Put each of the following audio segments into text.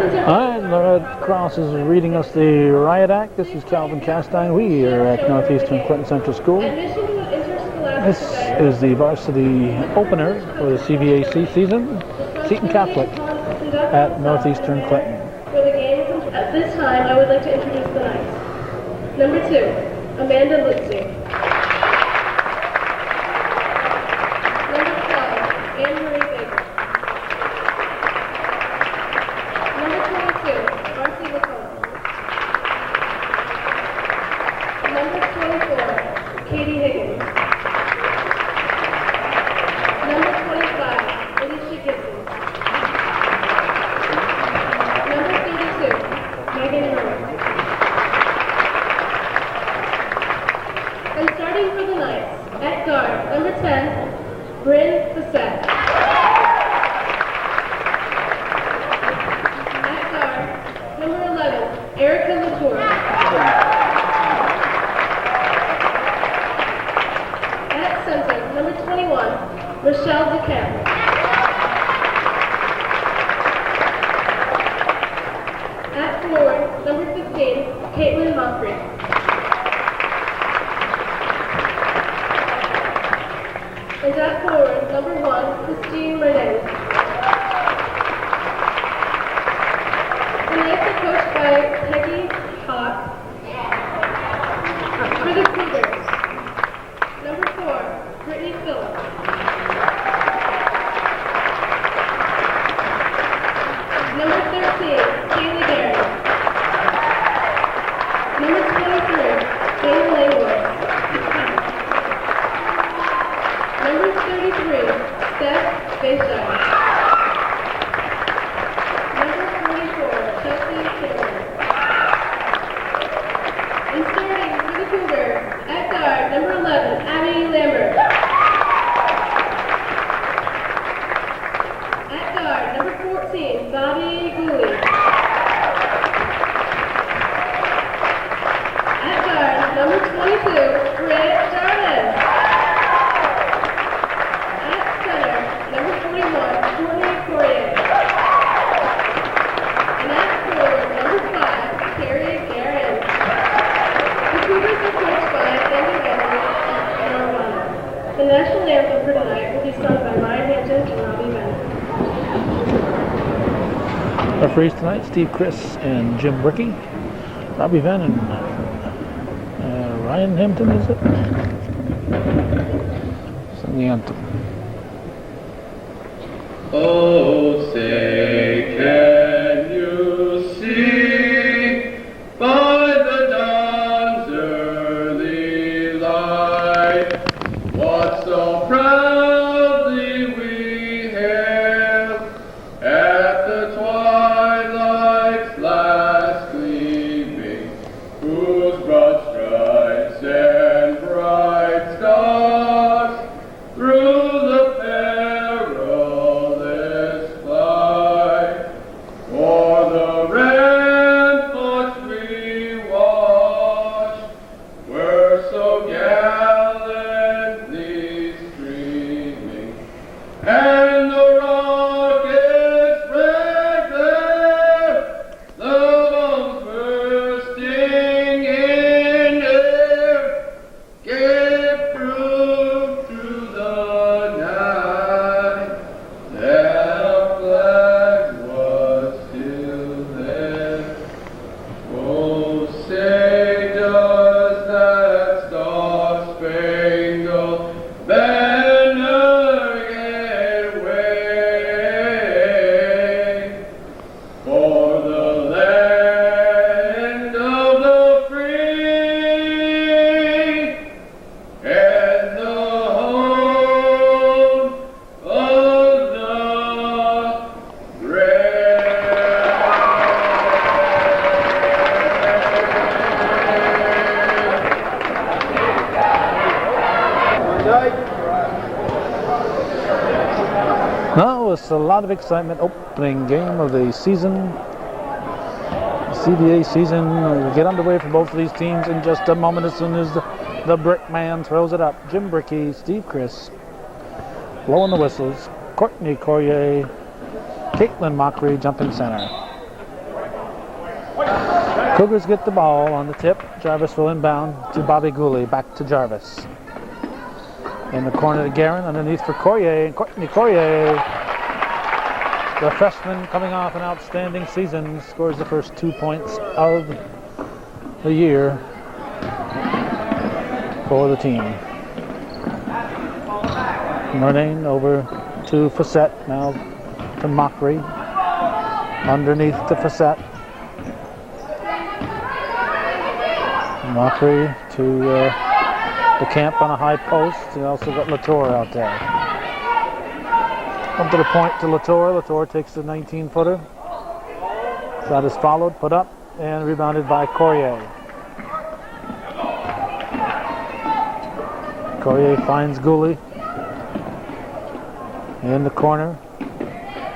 Alright, the Red Cross is reading us the Riot Act. This is Calvin Castine. We are at Northeastern Clinton Central School. This is the varsity opener for the CVAC season. Seton Catholic at Northeastern Clinton. For the game, at this time, I would like to introduce the Knights. Number 2, Amanda Lutzy. Number 12, Anne-Marie Baker. Number 22, Marcy McCullough. Number 24, Katie Higgins. Number 25, Alicia Gibson. Number 32, Megan Herman. And starting for the Knights, at guard, number 10, Bryn Bissett. At guard, number 11, Erica Latour. At center, number 21, Rochelle DeCamp. At forward, number 15, Caitlin Moffrey. And at forward, number 1, Christine Renee. The Knights are coached by Peggy Hawk. For the Cougars, number 4, Brittany Phillips. Number 13, Kaylee Garrett. Number 23, Jane Langwood. Number 33, Steph Bayshire. Number 44, Chelsea Taylor. And starting for the Cougars, at guard, number 11, Abby Lambert. At guard, number 14, Bobby Gooley. At guard, number 22, Britt Jarvis. At center, number 41, Courtney Poirier. And at forward, number 5, Carrie Guerin. The Cougars are coached by Sandy Vanderbilt and Norwana. The national anthem for tonight will be sung by Ryan Hampton and Robbie Bennett. Referees tonight, Steve Chris and Jim Brickey. Robbie Venn and Ryan Hampton, is it? Sing the anthem. Oh, say, can you see by the dawn's early light what so proudly we hailed at the twilight's last gleaming, whose broad stripes and bright stars through the perilous fight o'er the ramparts we watched were so gallantly streaming, and the rockets red glare, the bombs bursting in air, gave proof through the night that our flag was still there. Oh, say does that star-spangled banner yet wave for the land of the free and the home of the brave. No, it's a lot of excitement. Opening game of the season. CVA season will get underway for both of these teams in just a moment as soon as the brick man throws it up. Jim Brickey, Steve Chris, blowing the whistles. Courtney Corrier, Caitlin Mockery jumping center. Cougars get the ball on the tip. Jarvis will inbound to Bobby Gooley. Back to Jarvis. In the corner to Guerin. Underneath for Corrier. And Courtney Corrier, the freshman coming off an outstanding season, scores the first 2 points of the year for the team. Murnane over to Facette. Now to Mockery. Underneath to Facette. Mockery to the camp on a high post. You also got Latour out there. Up to the point to Latour. Latour takes the 19-footer. Shot is followed, put up, and rebounded by Corrier. Corrier finds Gooley in the corner.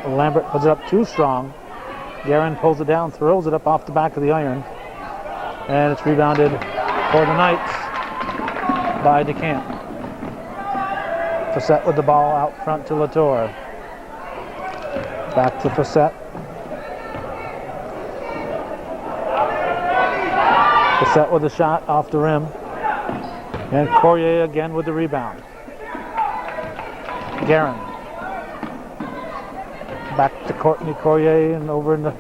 Lambert puts it up too strong. Guerin pulls it down, throws it up off the back of the iron. And it's rebounded for the Knights by DeCamp. Facette with the ball out front to Latour. Back to Facette. Facette with the shot off the rim. And Corrier again with the rebound. Guerin. Back to Courtney Corrier and over in the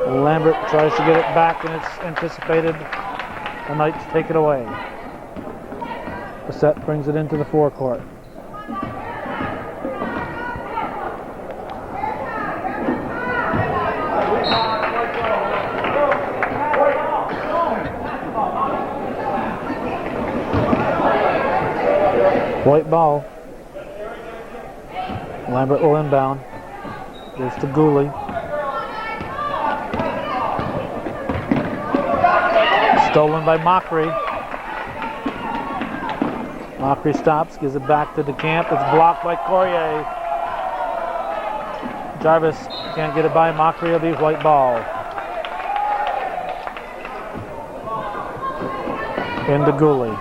Lambert tries to get it back, and it's anticipated. The Knights take it away. Facette brings it into the forecourt. White ball. Lambert will inbound. Goes to Gooley. Stolen by Mockery. Mockery stops, gives it back to DeCamp. It's blocked by Corrier. Jarvis can't get it by Mockery. It'll be white ball. Into Gooley.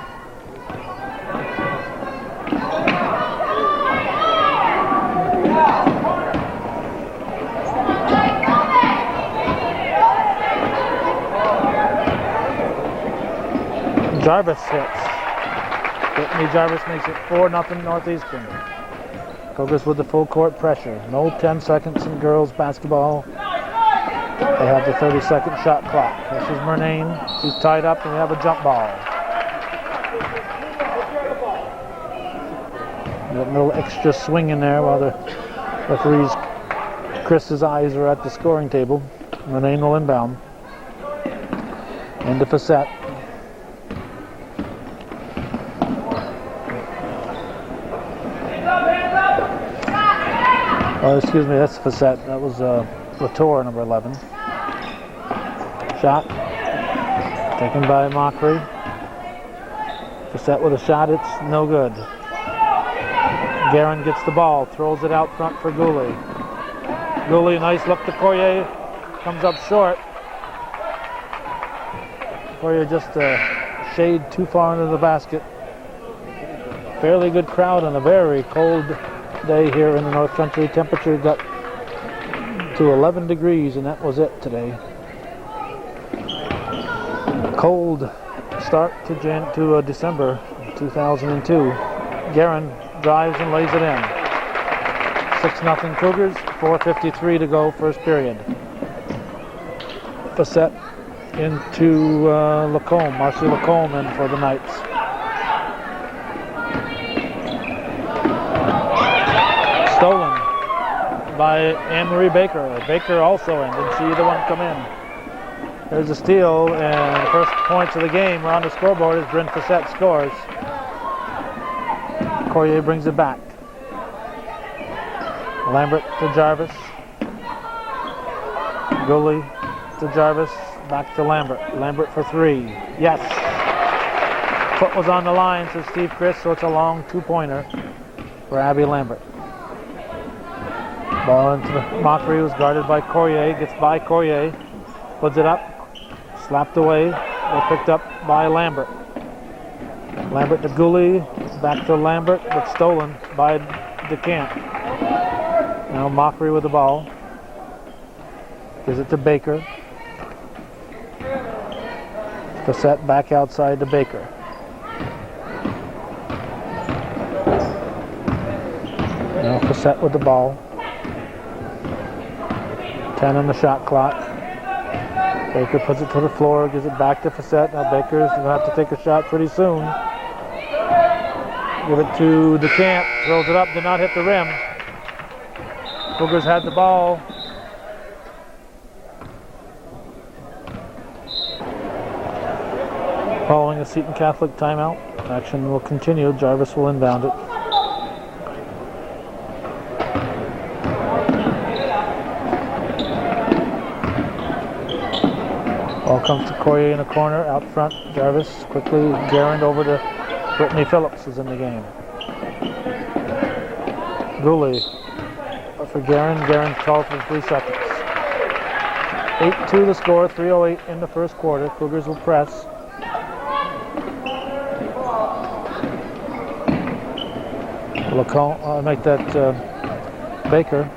Jarvis hits. Whitney Jarvis makes it 4-0 Northeastern. Cougars with the full court pressure. No 10 seconds in girls basketball. They have the 30-second shot clock. This is Murnane. She's tied up and we have a jump ball. A little extra swing in there while the referee's Chris's eyes are at the scoring table. Murnane will inbound. Into Facette. Oh, excuse me, that's Facette. That was Latour, number 11. Shot. Taken by Mockery. Facette with a shot, it's no good. Guerin gets the ball, throws it out front for Gooley. Gooley, nice look to Corrier. Comes up short. Corrier just a shade too far into the basket. Fairly good crowd on a very cold day here in the North Country. Temperature got to 11 degrees and that was it today. Cold start to December 2002. Guerin drives and lays it in. 6-0 Cougars, 4:53 to go, first period. Facette into Lacombe, Marcy Lacombe in for the Knights. Stolen by Anne-Marie Baker. Baker also in. Didn't see either one come in. There's a steal, and the first points of the game are on the scoreboard as Bryn Facette scores. Corrier brings it back. Lambert to Jarvis. Gooley to Jarvis. Back to Lambert. Lambert for three. Yes. Foot was on the line, says Steve Chris, so it's a long two-pointer for Abby Lambert. Ball into the Mockery, was guarded by Corrier. Gets by Corrier. Puts it up. Slapped away. Or picked up by Lambert. Lambert to Gooley. Back to Lambert, but stolen by DeCamp. Now Mockery with the ball. Gives it to Baker. Facette back outside to Baker. Now Facette with the ball. 10 on the shot clock. Baker puts it to the floor, gives it back to Facette. Now Baker's going to have to take a shot pretty soon. Give it to DeCamp, throws it up, did not hit the rim. Cougars had the ball. Following a Seton Catholic timeout, action will continue. Jarvis will inbound it. Ball comes to Courier in the corner, out front. Jarvis quickly, Garand over to Brittany Phillips is in the game. Gooley for Garand. Garand called for 3 seconds. 8-2 the score, 3:08 in the first quarter. Cougars will press. Lacombe, make that Baker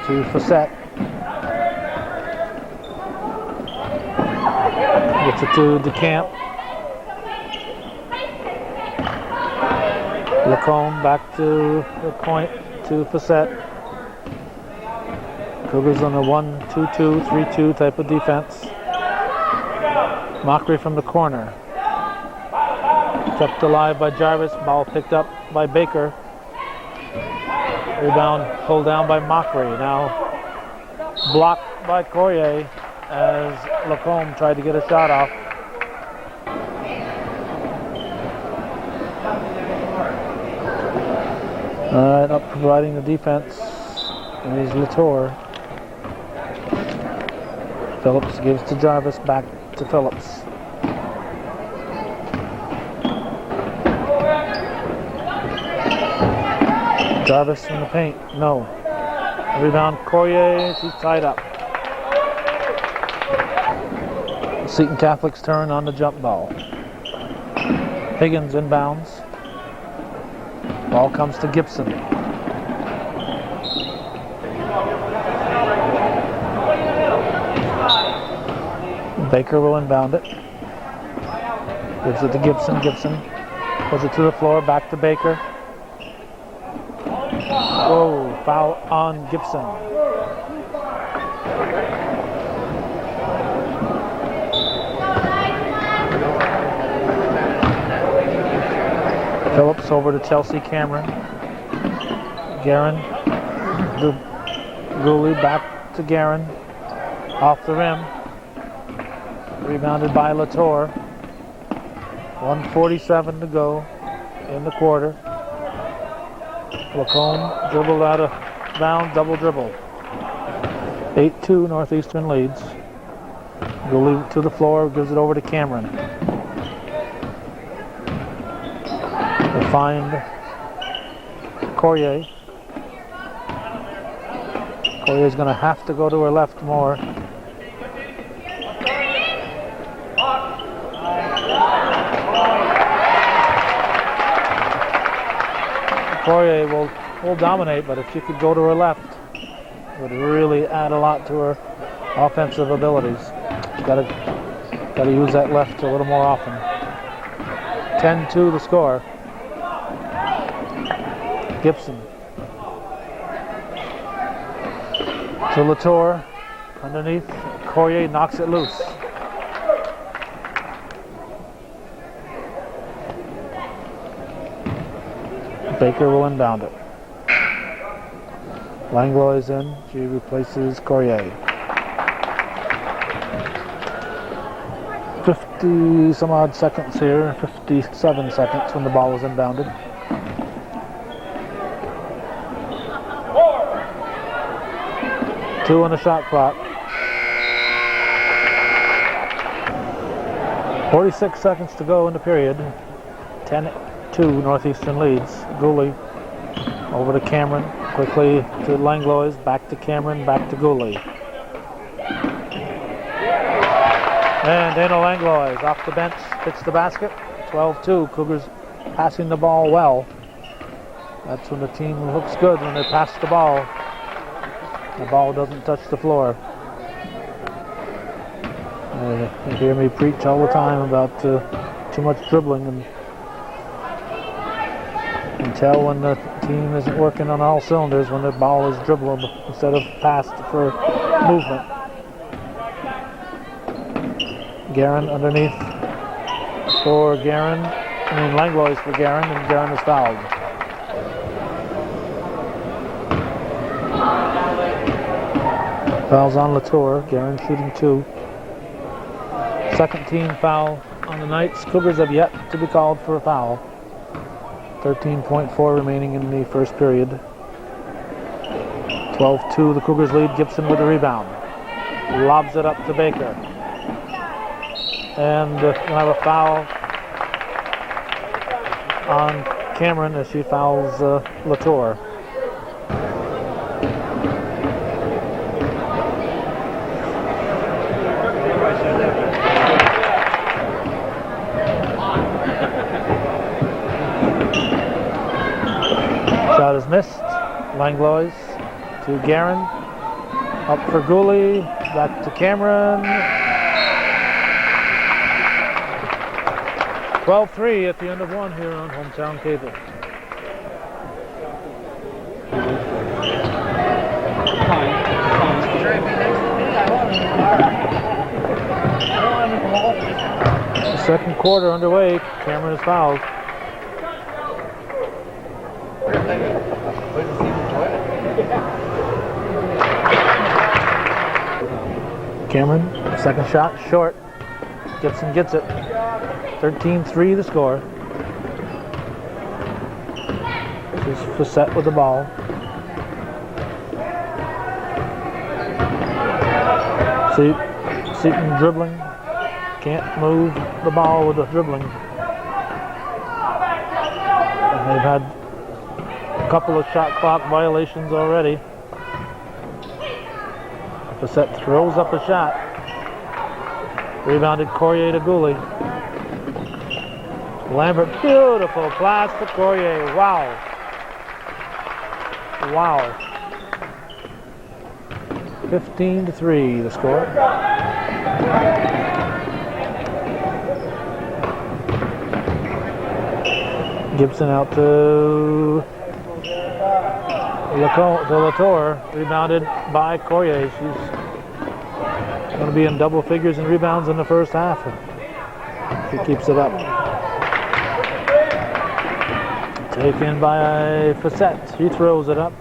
to Facette. Gets it to DeCamp. Lacombe back to the point to Facette. Cougars on a 1-2-2, 3-2 type of defense. Mockery from the corner. Kept alive by Jarvis. Ball picked up by Baker. Rebound pulled down by Mockery. Now blocked by Courier as Lacombe tried to get a shot off. Alright, up providing the defense is Latour. Phillips gives to Jarvis, back to Phillips. Jarvis in the paint, no. Rebound Courier, she's tied up. Seton Catholic's turn on the jump ball. Higgins inbounds. Ball comes to Gibson. Baker will inbound it. Gives it to Gibson. Gibson puts it to the floor, back to Baker. Whoa, foul on Gibson. Phillips over to Chelsea Cameron. Guerin. Gooley back to Guerin. Off the rim. Rebounded by Latour. 1:47 to go in the quarter. Lacombe dribbled out of bounds, double dribble. 8-2 Northeastern leads. Gooley to the floor, gives it over to Cameron. They find Courier. Courier's going to have to go to her left more. Courier will dominate, but if she could go to her left, it would really add a lot to her offensive abilities. Got to use that left a little more often. 10-2 the score. Gibson to Latour underneath. Courier knocks it loose. Baker will inbound it. Langlois is in. She replaces Courier. 50 some odd seconds here. 57 seconds when the ball was inbounded. Two on the shot clock. 46 seconds to go in the period. 10-2 Northeastern leads. Gooley over to Cameron. Quickly to Langlois. Back to Cameron. Back to Gooley. And Dana Langlois off the bench hits the basket. 12-2. Cougars passing the ball well. That's when the team looks good, when they pass the ball. The ball doesn't touch the floor. You hear me preach all the time about too much dribbling, and you can tell when the team isn't working on all cylinders when the ball is dribbled instead of passed for movement. Guerin underneath for Guerin. Langlois for Guerin, and Guerin is fouled. Fouls on Latour. Guerin shooting 2. Second team foul on the Knights. Cougars have yet to be called for a foul. 13.4 remaining in the first period. 12-2, the Cougars lead. Gibson with the rebound. Lobs it up to Baker. And we'll have a foul on Cameron as she fouls Latour. Shot is missed. Langlois to Guerin. Up for Gooley. Back to Cameron. 12-3 at the end of 1 here on Hometown Cable. The second quarter underway. Cameron is fouled. Cameron, second shot, short. Gibson gets it. 13-3 the score. This is Facette with the ball. Seton dribbling. Can't move the ball with the dribbling. And they've had a couple of shot clock violations already. Facette throws up a shot. Rebounded Courier to Gooley. Lambert, beautiful pass to Courier. Wow. Wow. 15-3 the score. Gibson out to Latour, rebounded by Courier. She's going to be in double figures in rebounds in the first half. She keeps it up. Taken by Facette. He throws it up.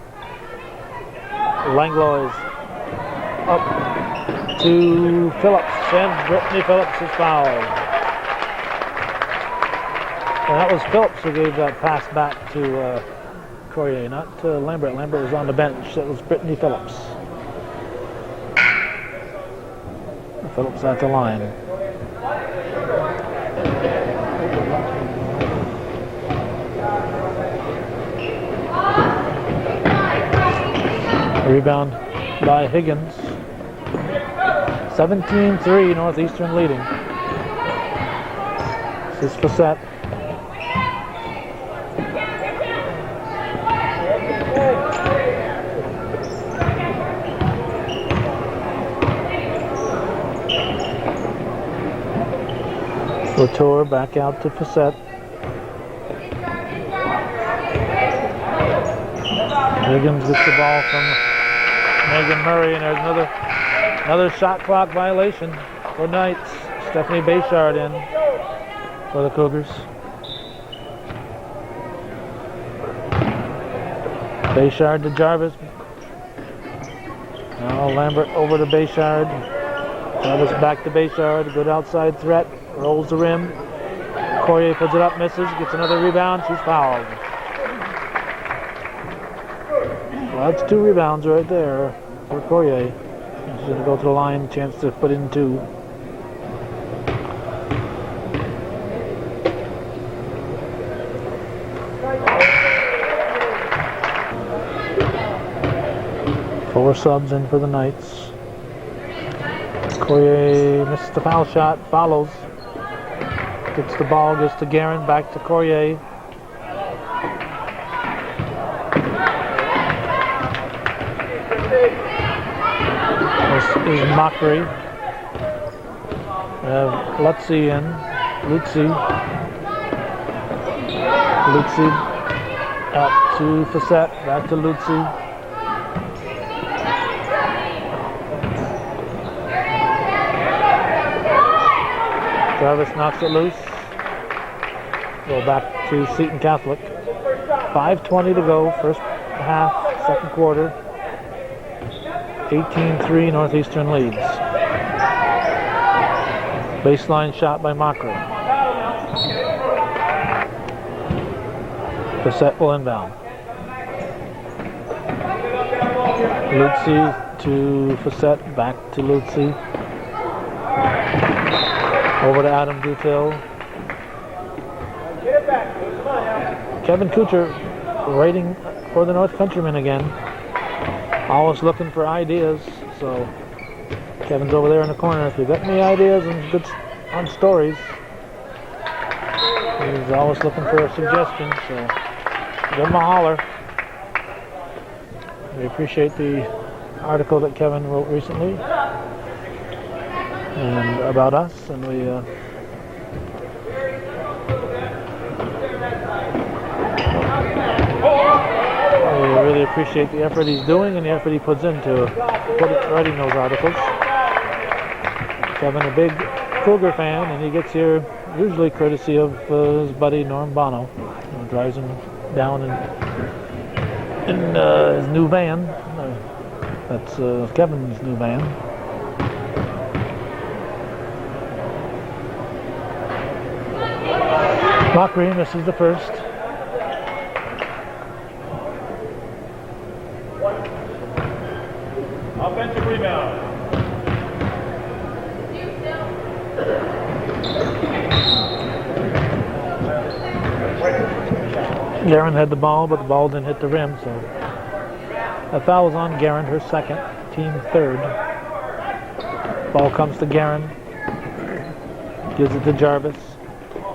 Langlois up to Phillips, and Brittany Phillips is fouled. And that was Phillips who gave that pass back to Courier, not to Lambert. Lambert was on the bench. That was Brittany Phillips. Phillips at the line. Rebound by Higgins. 17-3, Northeastern leading. This is Facette. Latour back out to Facette. Higgins gets the ball from Megan Murray, and there's another shot clock violation for Knights. Stephanie Bayshard in for the Cougars. Bayshard to Jarvis. Now Lambert over to Bayshard. Jarvis back to Bayshard. Good outside threat. Rolls the rim. Courier puts it up, misses, gets another rebound. She's fouled. Well, that's 2 rebounds right there for Courier. She's going to go to the line, chance to put in 2. Four subs in for the Knights. Courier missed the foul shot, follows. Gets the ball, gets to Guerin, back to Courier. This is Mockery. Lutzy in. Lutzy out to Facette, back to Lutzy. Jarvis knocks it loose. Go back to Seton Catholic. 5:20 to go, first half, second quarter. 18-3 Northeastern leads. Baseline shot by Mockery. Facette will inbound. Lutzy to Facette, back to Lutzy. Over to Adam Dutil. Kevin Kuchar waiting for the North Countryman again. Always looking for ideas, so Kevin's over there in the corner. If you got any ideas and good on stories, he's always looking for a suggestion, so give him a holler. We appreciate the article that Kevin wrote recently and about us, and we really appreciate the effort he's doing and the effort he puts into writing those articles. Kevin, a big Cougar fan, and he gets here usually courtesy of his buddy Norm Bono, who drives him down in his new van. That's Kevin's new van. Mockery misses the first. Offensive rebound. Guerin had the ball, but the ball didn't hit the rim, so a foul was on Guerin, her second, team third. Ball comes to Guerin. Gives it to Jarvis.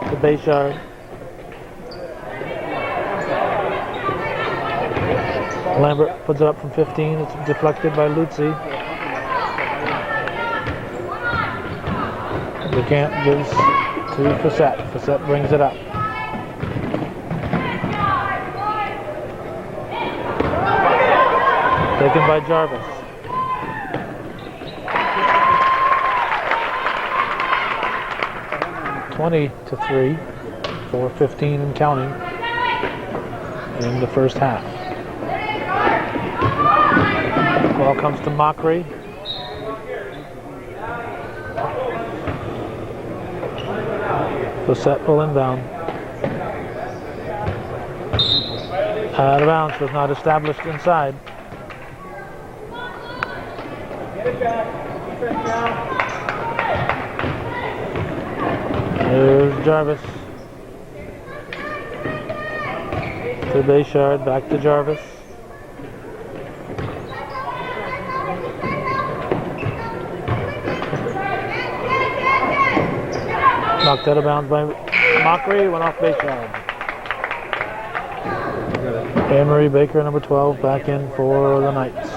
To Bayshard. Lambert puts it up from 15. It's deflected by Lutzy. DeCamp gives to Facette. Facette brings it up. Taken by Jarvis. (20-3), 4:15 and counting in the first half. Ball comes to Mockery. Facette will inbound. Out of bounds, was not established inside. There's Jarvis. To Bayshard, back to Jarvis. Knocked out of bounds by Mockery, went off Bayshard. Anne-Marie Baker, number 12, back in for the Knights.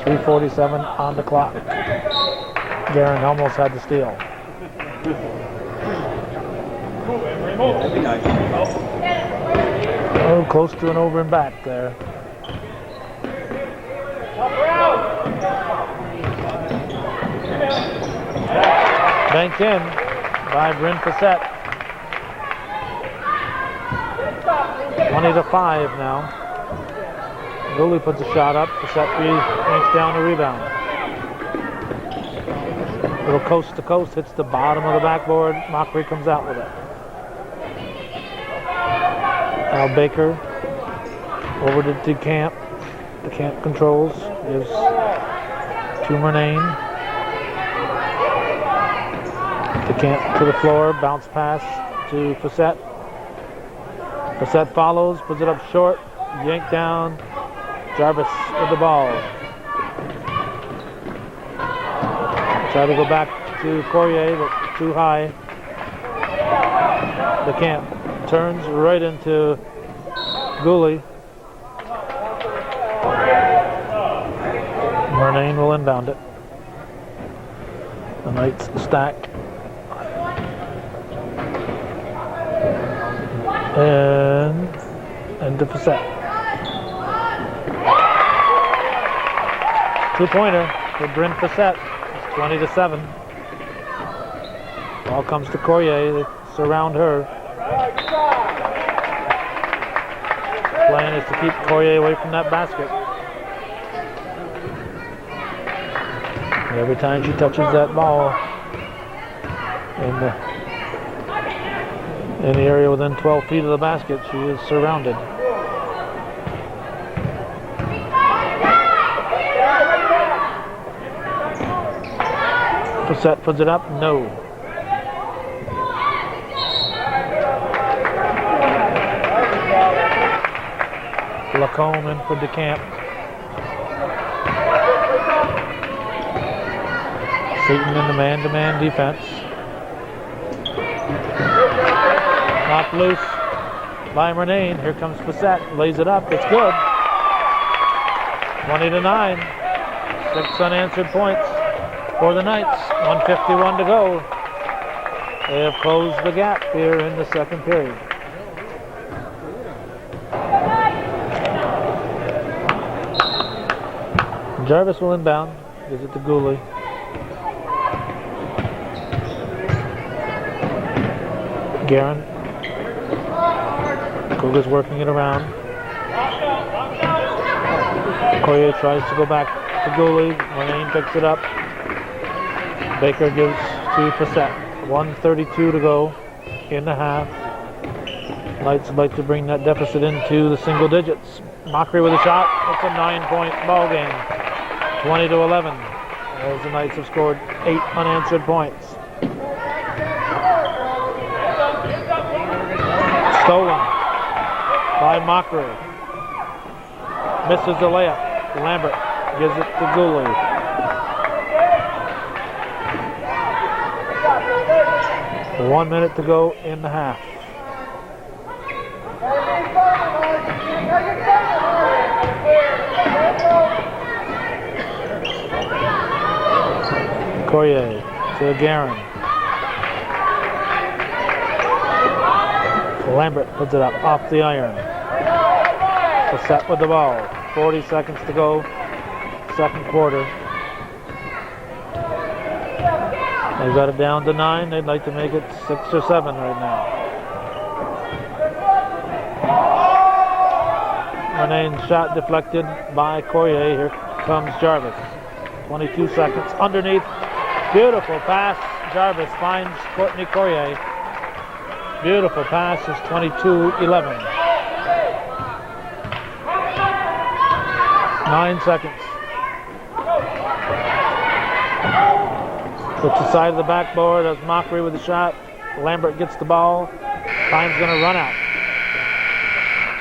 3:47 on the clock. Guerin almost had the steal. Oh, close to an over and back there. Banked in by Bryn Facette. 20-5 now. Dooley puts a shot up. Facette yanks down the rebound. Little coast to coast, hits the bottom of the backboard. Mockery comes out with it. Al Baker over to DeCamp. DeCamp controls, gives to Murnane. DeCamp to the floor, bounce pass to Facette. Facette follows, puts it up short, yanked down. Jarvis with the ball. Try to go back to Courier, but too high. DeCamp turns right into Gooley. Murnane will inbound it. The Knights stack And into Facette. 2-pointer for Bryn Facette. It's 20-7. Ball comes to Courier. They surround her. Plan is to keep Courier away from that basket. Every time she touches that ball in the area within 12 feet of the basket, she is surrounded. Facette puts it up, no. Lacombe in for DeCamp. Seton in the man-to-man defense. Knocked loose by Murnane. Here comes Facette. Lays it up. It's good. 20-9. 6 unanswered points for the Knights. 1:51 to go. They have closed the gap here in the second period. Jarvis will inbound. Gives it to Gooley. Guerin. Cougars working it around. Courier tries to go back to Gooley. Murnane picks it up. Baker gives to Facette. 1:32 to go in the half. Knights would like to bring that deficit into the single digits. Mockery with a shot. It's a 9-point ball game. 20-11. As the Knights have scored 8 unanswered points. Stolen by Mockery. Misses the layup. Lambert gives it to Gooley. One minute to go in the half. Courier to Guerin. Lambert puts it up off the iron. Facette with the ball. 40 seconds to go. Second quarter. They've got it down to 9. They'd like to make it 6 or 7 right now. Murnane's shot deflected by Courier. Here comes Jarvis. 22 seconds. Underneath. Beautiful pass. Jarvis finds Courtney Courier. Beautiful pass is 22-11. 9 seconds. Puts the side of the backboard as Mockery with the shot. Lambert gets the ball. Time's going to run out.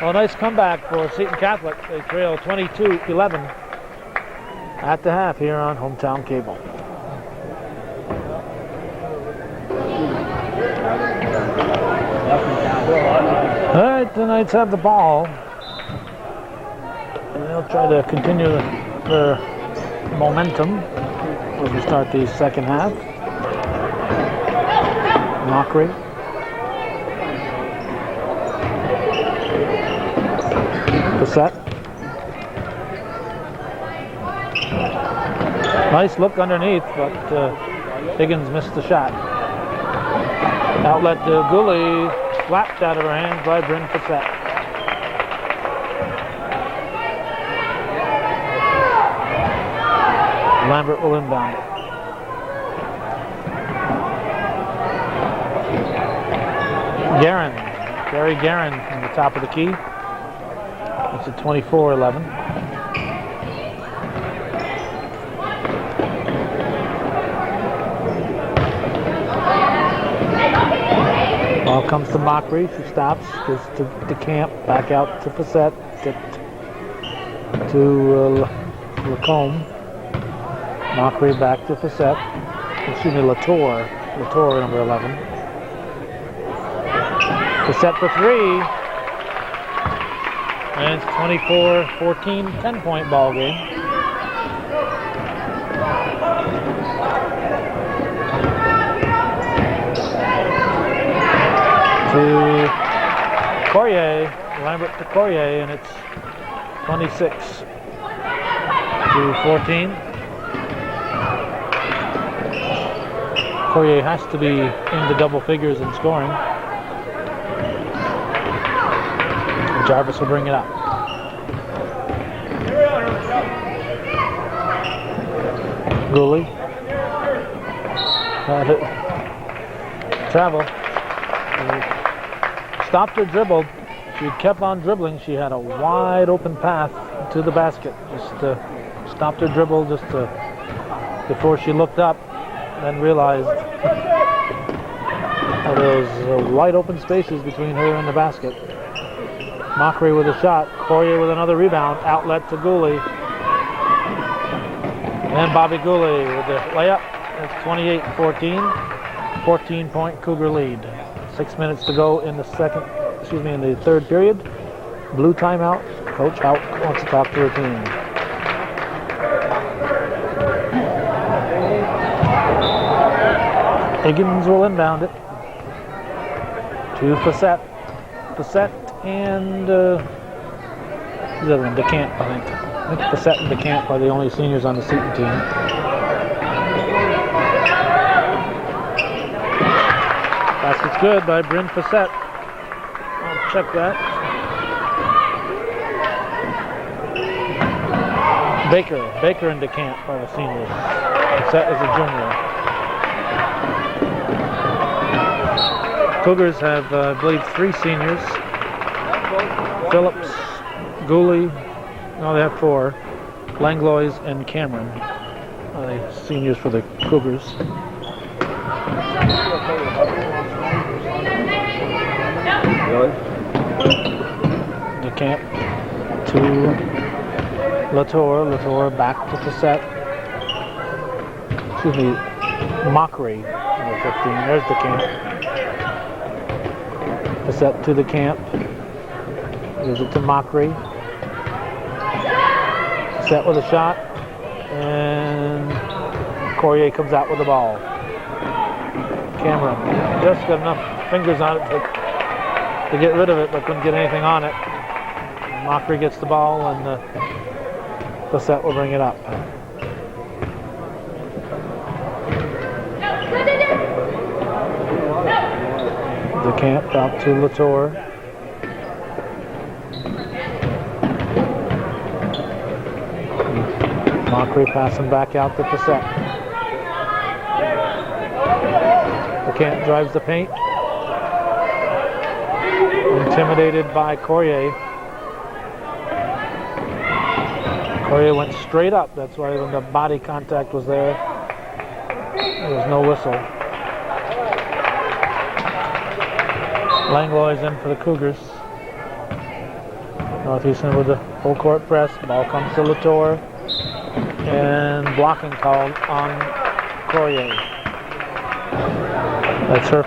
Well, a nice comeback for Seton Catholic. They trail 22-11 at the half here on Hometown Cable. All right, the Knights have the ball. And they'll try to continue their momentum as we start the second half. Mockery. Facette. Nice look underneath, but Higgins missed the shot. Outlet to Gooley, slapped out of her hands by Bryn Facette. Lambert will inbound it. Guerin, Gary Guerin from the top of the key. It's a 24-11. Ball comes to Mockery. She stops. Goes to DeCamp. Back out to Facette. To Lacombe. Mockery back to Facette. Excuse me, Latour. Latour, number 11. Facette for 3. And it's 24-14, 10-point ball game. To Courier, Lambert to Courier, and it's 26-14. Courier has to be into double figures in scoring. And Jarvis will bring it up. Gooley. Travel. Stopped her dribble. She kept on dribbling. She had a wide open path to the basket. Just stopped her dribble before she looked up, then realized there was wide open spaces between her and the basket. Mockery with a shot. Courier with another rebound. Outlet to Gooley. And Bobby Gooley with the layup. It's 28-14. 14-point Cougar lead. 6 minutes to go in the third period. Blue timeout. Coach Houck wants to talk to her team. Higgins will inbound it to Facette. Facette and the other one, DeCamp, I think. I think Facette and DeCamp are the only seniors on the Seton team. Basket's good by Bryn Facette. I'll check that. Baker and DeCamp are the seniors. Facette is a junior. Cougars have, I believe, 3 seniors. Phillips, Gooley, no, they have 4. Langlois and Cameron are the seniors for the Cougars. DeCamp to Latour back to Facette. Excuse me, Mockery, number 15. There's DeCamp. Facette to DeCamp. Gives it to Mockery. Facette with a shot. And Courier comes out with the ball. Cameron just got enough fingers on it to get rid of it, but couldn't get anything on it. Mockery gets the ball, and Facette will bring it up. DeCamp out to Latour. Mockery passing back out to Facette. DeCamp drives the paint. Intimidated by Courier. Courier went straight up. That's why when the body contact was there was no whistle. Langlois in for the Cougars. Northeastern with the full court press. Ball comes to Latour. And blocking called on Courier. That's her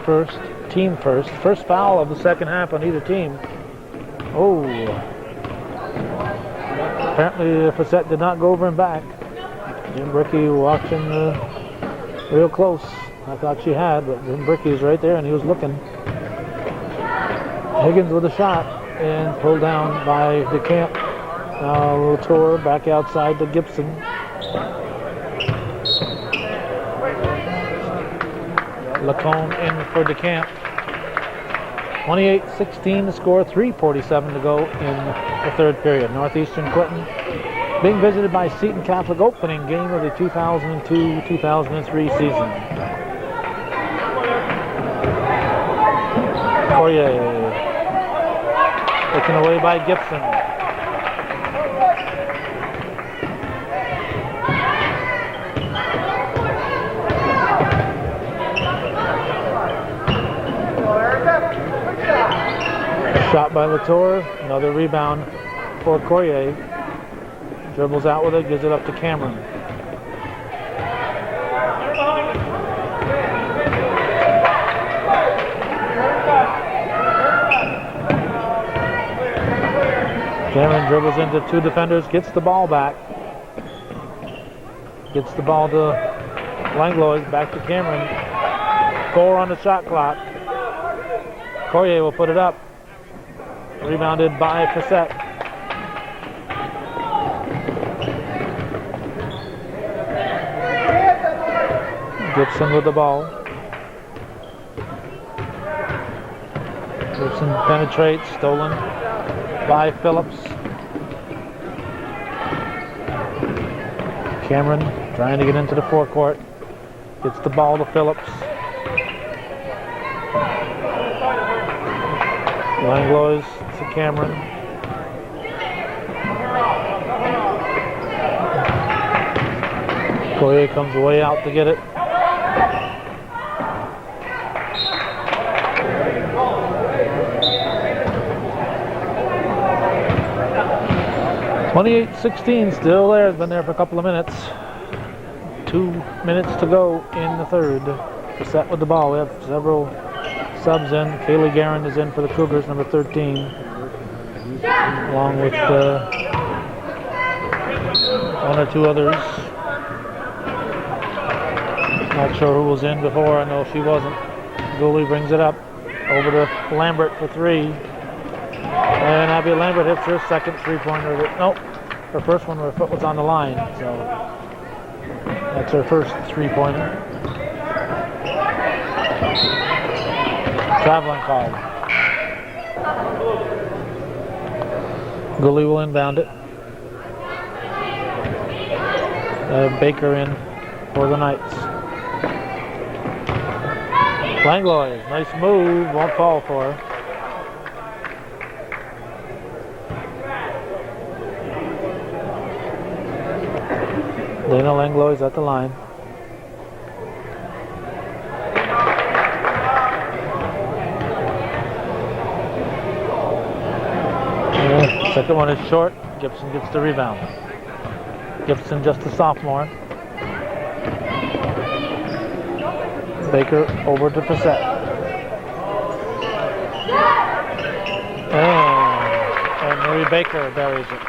team first. First foul of the second half on either team. Oh. Apparently Facette did not go over and back. Jim Brickey watching real close. I thought she had, but Jim Brickey was right there and he was looking. Higgins with a shot and pulled down by DeCamp. Now Latour back outside to Gibson. Lacombe in for DeCamp. 28-16 to score, 3:47 to go in the third period. Northeastern Clinton being visited by Seton Catholic, opening game of the 2002-2003 season. Courier taken away by Gibson. Shot by Latour, another rebound for Courier. Dribbles out with it, gives it up to Cameron. Cameron dribbles into 2 defenders, gets the ball back. Gets the ball to Langlois, back to Cameron. 4 on the shot clock. Courier will put it up. Rebounded by Facette. Gibson with the ball. Gibson penetrates, stolen by Phillips. Cameron trying to get into the forecourt. Gets the ball to Phillips. Langlois to Cameron. Goyer comes way out to get it. (28-16) still there. It's been there for a couple of minutes. 2 minutes to go in the third. Facette with the ball. We have several subs in. Kaylee Guerin is in for the Cougars, number 13, along with one or two others. Not sure who was in before. I know she wasn't. Gooley brings it up over to Lambert for three. And Abby Lambert hits her second three-pointer. Nope, her first one, her foot was on the line. So that's her first three-pointer. Traveling call. Gooley will inbound it. Baker in for the Knights. Langlois, nice move, won't fall for her. Dana Langlois at the line. Second one is short. Gibson gets the rebound. Gibson just a sophomore. Baker over to Facette. And Marie Baker buries it.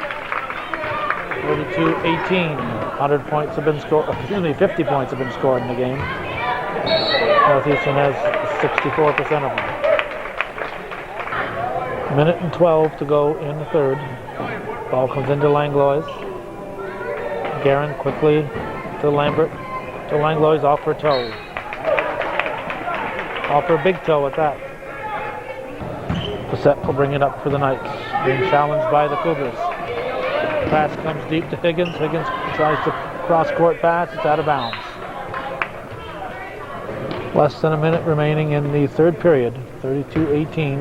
42-18. 100 points have been scored. Excuse me, 50 points have been scored in the game. Northeastern has 64% of them. Minute and 12 to go in the third. Ball comes into Langlois. Guerin quickly to Lambert. To Langlois, off her toe. Off her big toe at that. Facette will bring it up for the Knights. Being challenged by the Cougars. Pass comes deep to Higgins. Higgins tries to cross-court pass. It's out of bounds. Less than a minute remaining in the third period. 32-18.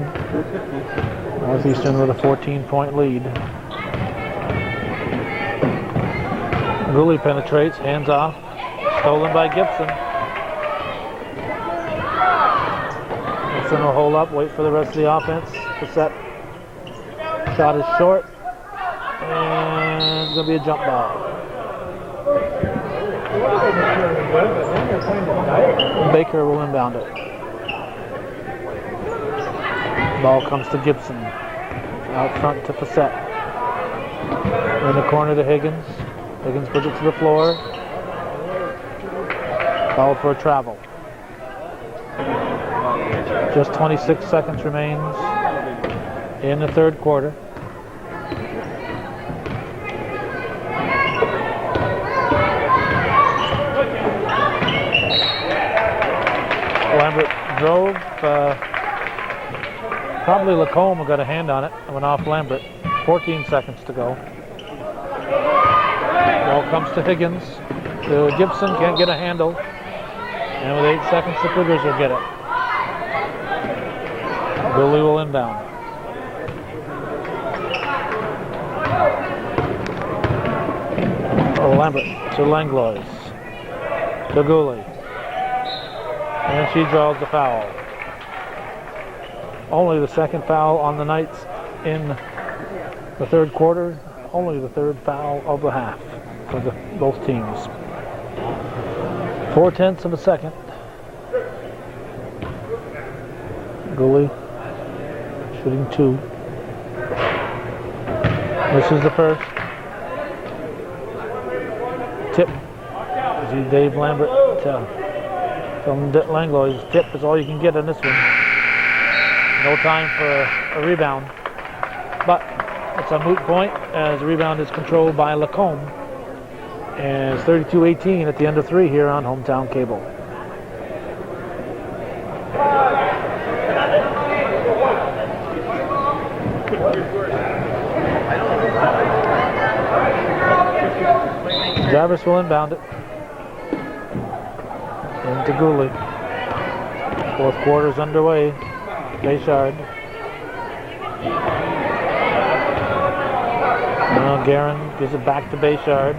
Northeastern with a 14-point lead. Gooley penetrates, hands off. Stolen by Gibson. Gibson will hold up, wait for the rest of the offense. Facette. Shot is short. And it's going to be a jump ball. Baker will inbound it. Ball comes to Gibson. Out front to Facette. In the corner to Higgins. Higgins puts it to the floor. Call for a travel. Just 26 seconds remains in the third quarter. Lambert drove. Probably Lacombe got a hand on it and went off Lambert. 14 seconds to go. Ball comes to Higgins. Gibson can't get a handle. And with 8 seconds, the Cougars will get it. Gooley will inbound. Lambert to Langlois. To Gooley. And she draws the foul. Only the second foul on the Knights in the third quarter. Only the third foul of the half for both teams. 4/10 of a second. Gooley shooting two. This is the first. Tip. See Dave Lambert from Langlois. Tip is all you can get on this one. No time for a rebound. but it's a moot point as the rebound is controlled by Lacombe. And it's 32-18 at the end of 3 here on Hometown Cable. Jarvis will inbound it. Into Gooley. Fourth quarter's underway. Bayshard. Now Guerin gives it back to Bayshard.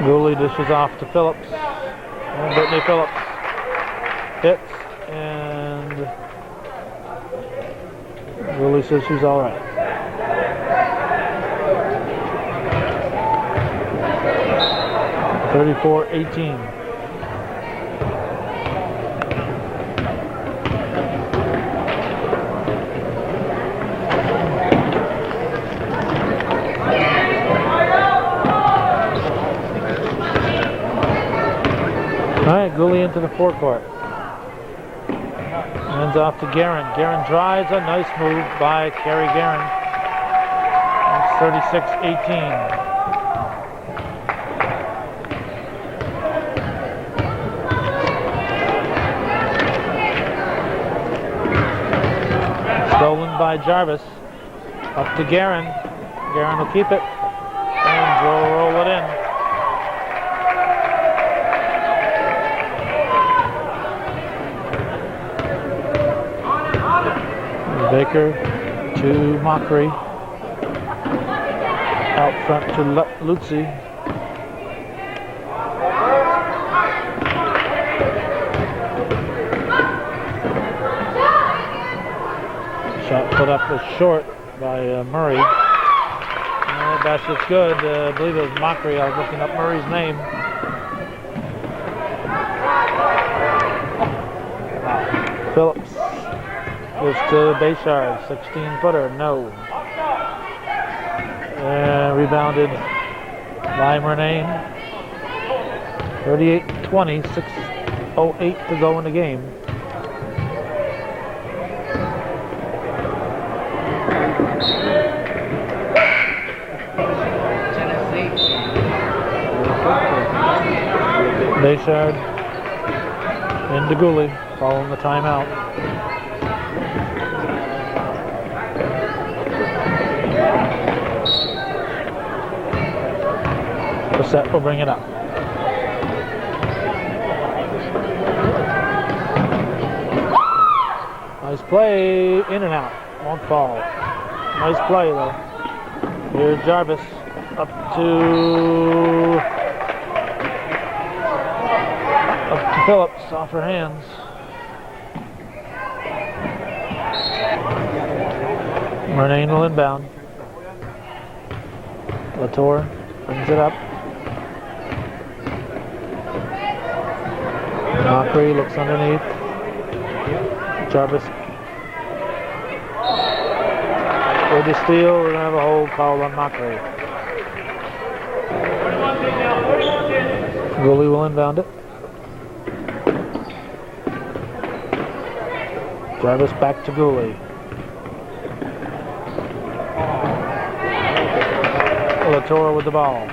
Gooley dishes off to Phillips. And Brittany Phillips hits, and Gooley says she's all right. (34-18). All right, Gooley into the forecourt. Hands off to Guerin. Guerin drives. A nice move by Carrie Guerin. It's 36-18. Stolen by Jarvis. Up to Guerin. Guerin will keep it. And will roll it in. Baker to Mockery. Out front to Lutzi. Shot put up was short by Murray. The basket's good. I believe it was Mockery. I was looking up Murray's name. Phillips. Goes to Bayshard, 16-footer, no. And rebounded by Murnane. 38-20, 6:08 to go in the game. Bayshard into Gooley, following the timeout. Set will bring it up. Nice play, in and out, won't fall. Nice play though. Here's Jarvis up to Phillips off her hands. Murnane will inbound. Latour brings it up. Mockery looks underneath. Jarvis with the steal. We're going to have a hold called on Mockery. Gooley will inbound it. Jarvis back to Gooley. Latour with the ball.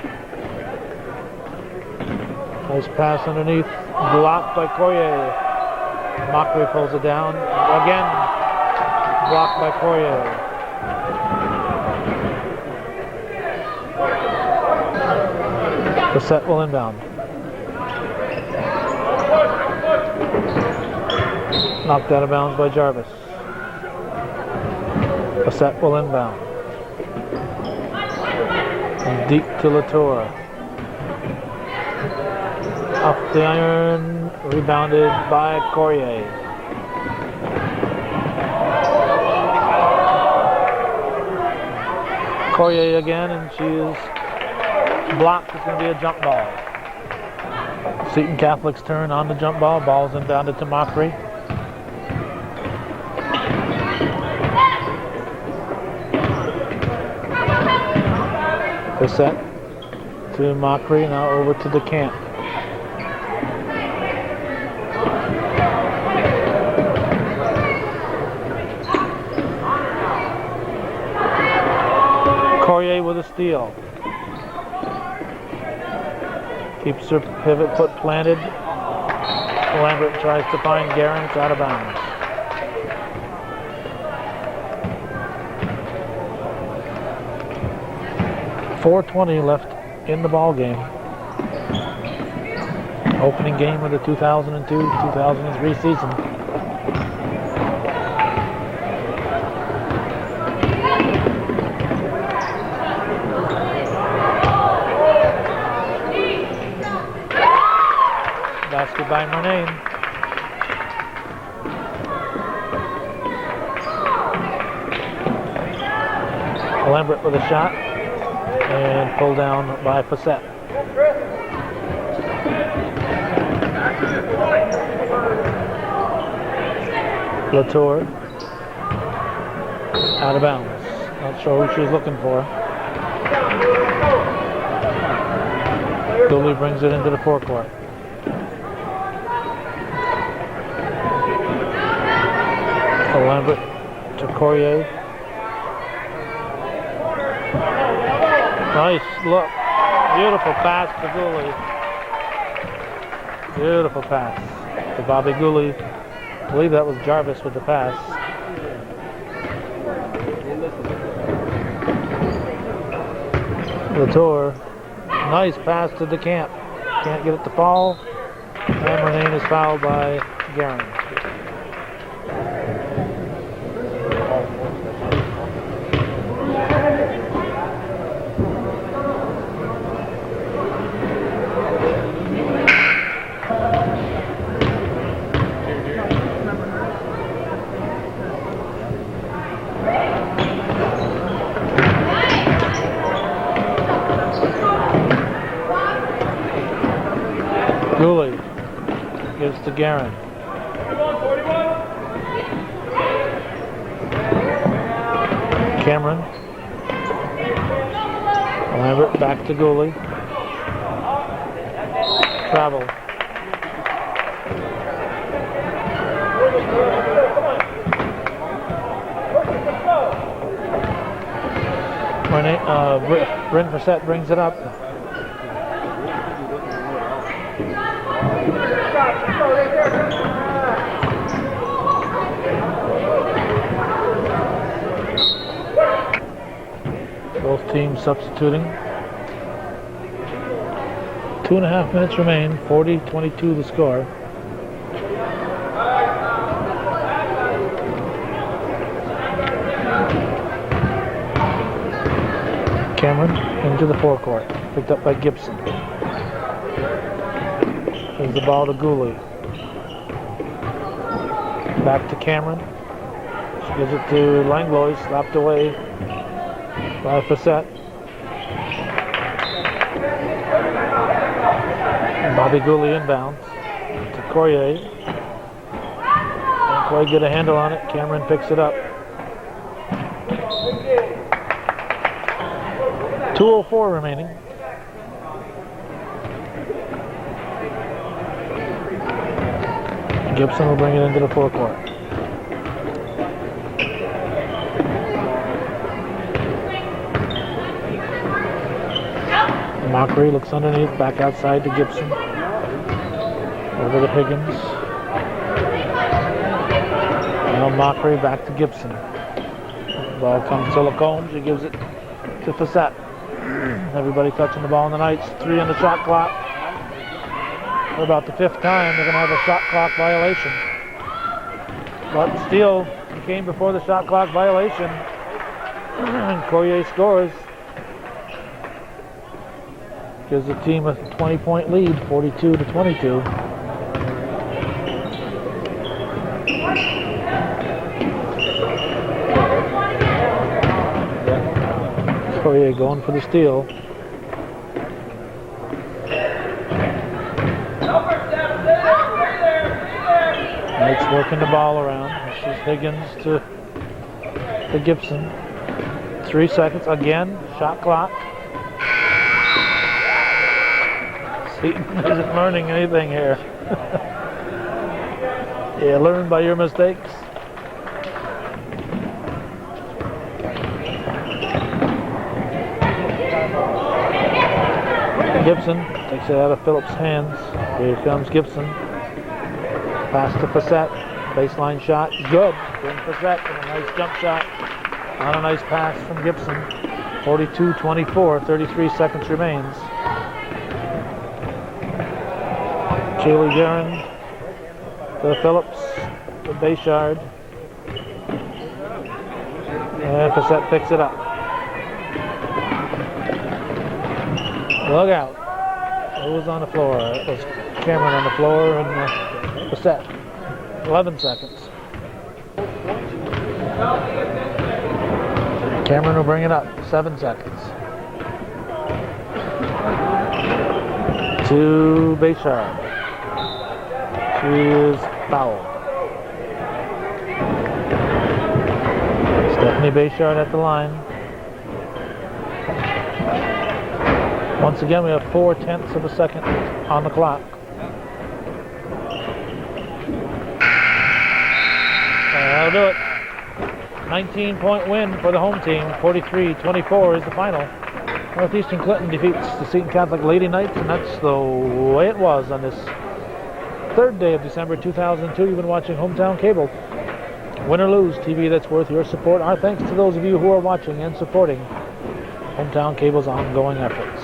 Nice pass underneath. Blocked by Courier. Mockery pulls it down. Again, blocked by Courier. The set will inbound. Knocked out of bounds by Jarvis. The set will inbound. And deep to Latour. Off the iron, rebounded by Courier. Courier again, and she is blocked. It's going to be a jump ball. Seton Catholic's turn on the jump ball. Ball's inbounded to Mockery. The set to Mockery, now over to the camp. Courier with a steal. Keeps her pivot foot planted. Lambert tries to find Guerin. It's out of bounds. .420 left in the ball game. Opening game of the 2002-2003 season. Basket by Murnane. Lambert with a shot and pulled down by Facette. Latour out of bounds. Not sure who she's looking for. Dooley brings it into the forecourt. Lambert to Courier. Nice look. Beautiful pass to Gooley. Beautiful pass to Bobby Gooley. I believe that was Jarvis with the pass. Latour. Nice pass to DeCamp. Can't get it to fall. And Murnane is fouled by Guerin. Gooley gives to Guerin. Cameron. Lambert back to Gooley. Travel. Bryn Facette brings it up. Both teams substituting. 2.5 minutes remain. 40-22 the score. Cameron into the forecourt. Picked up by Gibson. Gives the ball to Gooley. Back to Cameron. She gives it to Langlois. Slapped away by Facette. Bobby Gooley inbounds to Courier. Can't quite get a handle on it. Cameron picks it up. 2:04 remaining. Gibson will bring it into the forecourt. Mockery looks underneath, back outside to Gibson. Over to Higgins. Now Mockery back to Gibson. Ball comes to Lacombe. He gives it to Facette. Everybody touching the ball in the Knights. 3 on the shot clock. For about the 5th time, they're going to have a shot clock violation. But steal came before the shot clock violation. And Courier scores. Gives the team a 20-point lead, 42-22. Courier going for the steal. Knights working the ball around. This is Higgins to Gibson. 3 seconds again. Shot clock. Seton isn't learning anything here. Yeah, learn by your mistakes. Gibson takes it out of Phillips' hands. Here comes Gibson. Pass to Facette. Baseline shot. Good. From Facette with a nice jump shot. On a nice pass from Gibson. 42-24. 33 seconds remains. Chaley Guerin to Phillips. To Bayshard. And Facette picks it up. Look out. Who was on the floor? It was Cameron on the floor and Facette. 11 seconds. Cameron will bring it up. 7 seconds. To Bayshard. She is fouled. Stephanie Bayshard at the line. Once again, we have 4/10 of a second on the clock. That'll do it. 19-point win for the home team. 43-24 is the final. Northeastern Clinton defeats the Seton Catholic Lady Knights, and that's the way it was on this third day of December 2002. You've been watching Hometown Cable. Win or lose, TV that's worth your support. Our thanks to those of you who are watching and supporting Hometown Cable's ongoing efforts.